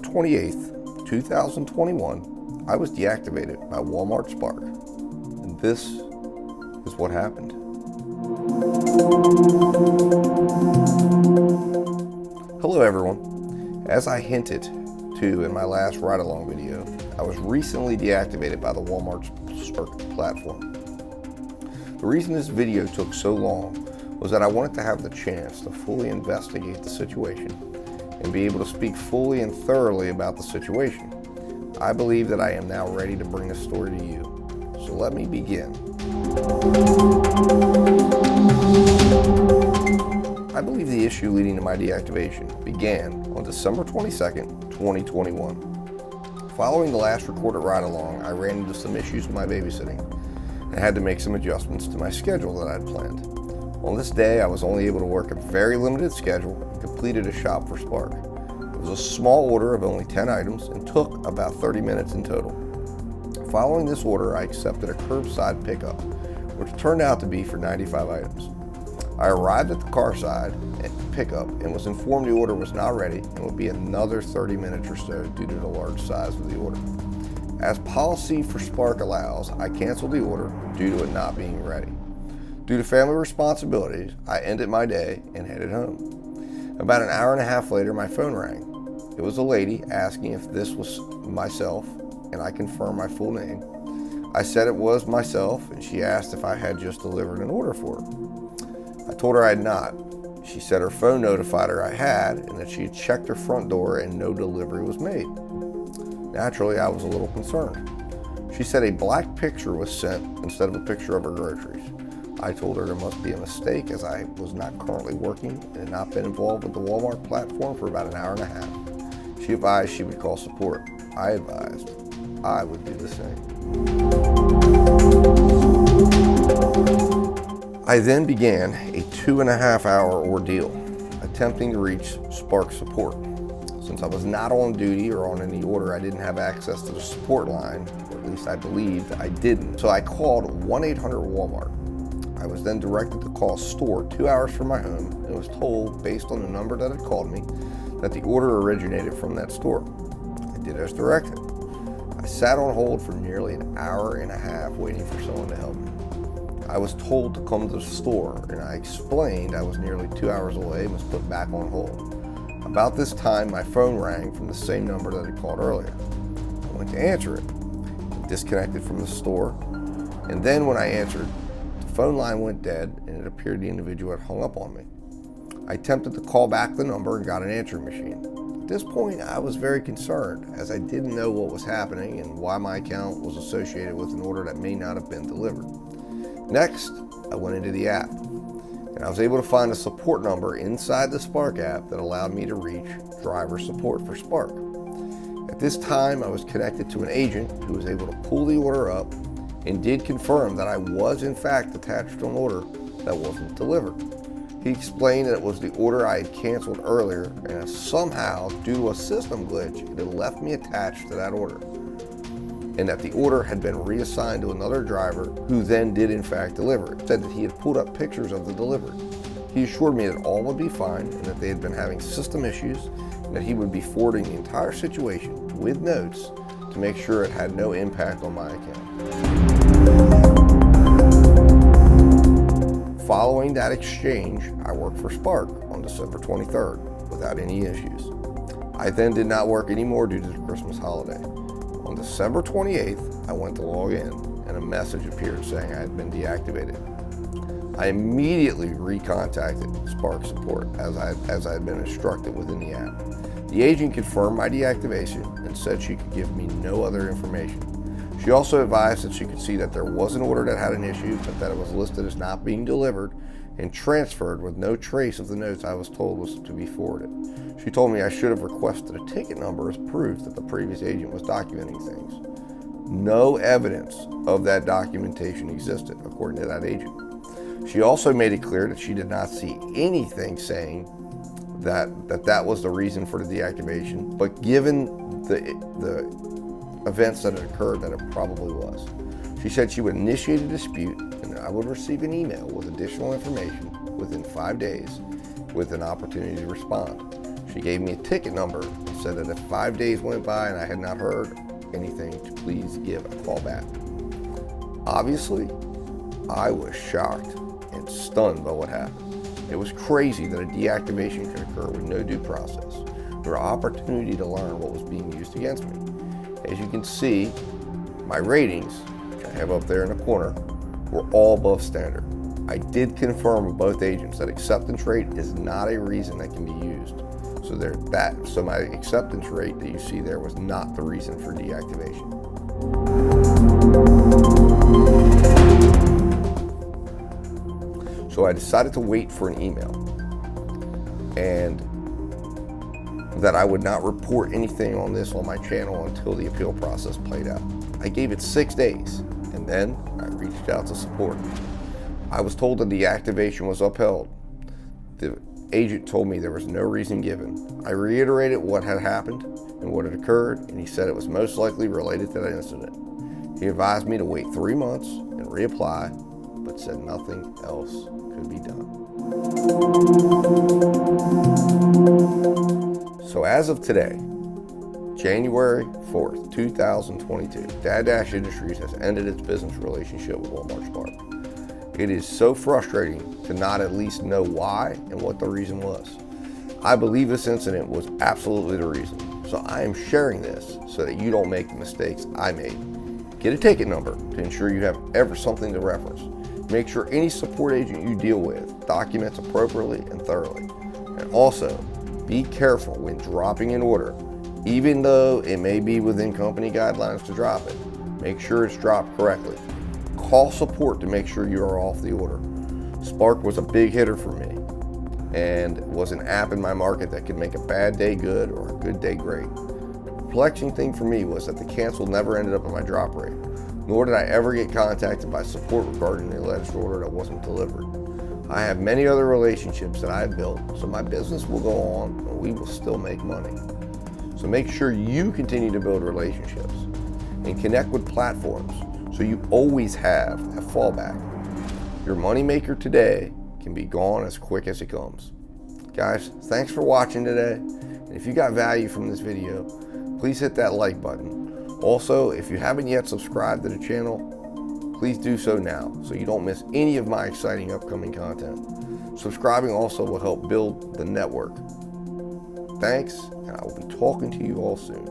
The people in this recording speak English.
28th, 2021, I was deactivated by Walmart Spark. And this is what happened. Hello everyone. As I hinted to in my last ride-along video, I was recently deactivated by the Walmart Spark platform. The reason this video took so long was that I wanted to have the chance to fully investigate the situation and be able to speak fully and thoroughly about the situation. I believe that I am now ready to bring this story to you. So let me begin. I believe the issue leading to my deactivation began on December 22nd, 2021. Following the last recorded ride-along, I ran into some issues with my babysitting and had to make some adjustments to my schedule that I had planned. On this day, I was only able to work a very limited schedule and completed a shop for Spark. It was a small order of only 10 items and took about 30 minutes in total. Following this order, I accepted a curbside pickup, which turned out to be for 95 items. I arrived at the car side at pickup and was informed the order was not ready and would be another 30 minutes or so due to the large size of the order. As policy for Spark allows, I canceled the order due to it not being ready. Due to family responsibilities, I ended my day and headed home. About an hour and a half later, my phone rang. It was a lady asking if this was myself, and I confirmed my full name. I said it was myself, and she asked if I had just delivered an order for her. I told her I had not. She said her phone notified her I had, and that she had checked her front door and no delivery was made. Naturally, I was a little concerned. She said a black picture was sent instead of a picture of her groceries. I told her there must be a mistake as I was not currently working and had not been involved with the Walmart platform for about an hour and a half. She advised she would call support. I advised I would do the same. I then began a 2.5-hour ordeal attempting to reach Spark support. Since I was not on duty or on any order, I didn't have access to the support line, or at least I believed I didn't. So I called 1-800-WALMART. I was then directed to call a store 2 hours from my home and was told, based on the number that had called me, that the order originated from that store. I did as directed. I sat on hold for nearly an hour and a half waiting for someone to help me. I was told to come to the store, and I explained I was nearly 2 hours away and was put back on hold. About this time, my phone rang from the same number that I called earlier. I went to answer it. It disconnected from the store, and then when I answered, the phone line went dead, and it appeared the individual had hung up on me. I attempted to call back the number and got an answering machine. At this point, I was very concerned, as I didn't know what was happening and why my account was associated with an order that may not have been delivered. Next, I went into the app, and I was able to find a support number inside the Spark app that allowed me to reach driver support for Spark. At this time, I was connected to an agent who was able to pull the order up and did confirm that I was in fact attached to an order that wasn't delivered. He explained that it was the order I had canceled earlier, and somehow, due to a system glitch, it had left me attached to that order, and that the order had been reassigned to another driver who then did in fact deliver it. Said that he had pulled up pictures of the delivery. He assured me that all would be fine and that they had been having system issues and that he would be forwarding the entire situation with notes to make sure it had no impact on my account. Following that exchange, I worked for Spark on December 23rd without any issues. I then did not work anymore due to the Christmas holiday. On December 28th, I went to log in and a message appeared saying I had been deactivated. I immediately recontacted Spark support as I had been instructed within the app. The agent confirmed my deactivation and said she could give me no other information. She also advised that she could see that there was an order that had an issue, but that it was listed as not being delivered and transferred with no trace of the notes I was told was to be forwarded. She told me I should have requested a ticket number as proof that the previous agent was documenting things. No evidence of that documentation existed, according to that agent. She also made it clear that she did not see anything saying that was the reason for the deactivation, but given the events that had occurred, that it probably was. She said she would initiate a dispute and I would receive an email with additional information within 5 days with an opportunity to respond. She gave me a ticket number and said that if 5 days went by and I had not heard anything, to please give a call back. Obviously, I was shocked and stunned by what happened. It was crazy that a deactivation could occur with no due process or opportunity to learn what was being used against me. As you can see, my ratings, which I have up there in the corner, were all above standard. I did confirm with both agents that acceptance rate is not a reason that can be used. So my acceptance rate that you see there was not the reason for deactivation. So I decided to wait for an email, and that I would not report anything on this on my channel until the appeal process played out. I gave it 6 days, and then I reached out to support. I was told that the deactivation was upheld. The agent told me there was no reason given. I reiterated what had happened and what had occurred, and he said it was most likely related to that incident. He advised me to wait 3 months and reapply, but said nothing else could be done. So as of today, January 4th, 2022, Dad Dash Industries has ended its business relationship with Walmart Spark. It is so frustrating to not at least know why and what the reason was. I believe this incident was absolutely the reason. So I am sharing this so that you don't make the mistakes I made. Get a ticket number to ensure you have ever something to reference. Make sure any support agent you deal with documents appropriately and thoroughly. And also, be careful when dropping an order, even though it may be within company guidelines to drop it. Make sure it's dropped correctly. Call support to make sure you are off the order. Spark was a big hitter for me and was an app in my market that could make a bad day good or a good day great. The perplexing thing for me was that the cancel never ended up in my drop rate, nor did I ever get contacted by support regarding the alleged order that wasn't delivered. I have many other relationships that I've built, so my business will go on and we will still make money. So make sure you continue to build relationships and connect with platforms so you always have a fallback. Your moneymaker today can be gone as quick as it comes. Guys, thanks for watching today. And if you got value from this video, please hit that like button. Also, if you haven't yet subscribed to the channel, please do so now so you don't miss any of my exciting upcoming content. Subscribing also will help build the network. Thanks, and I will be talking to you all soon.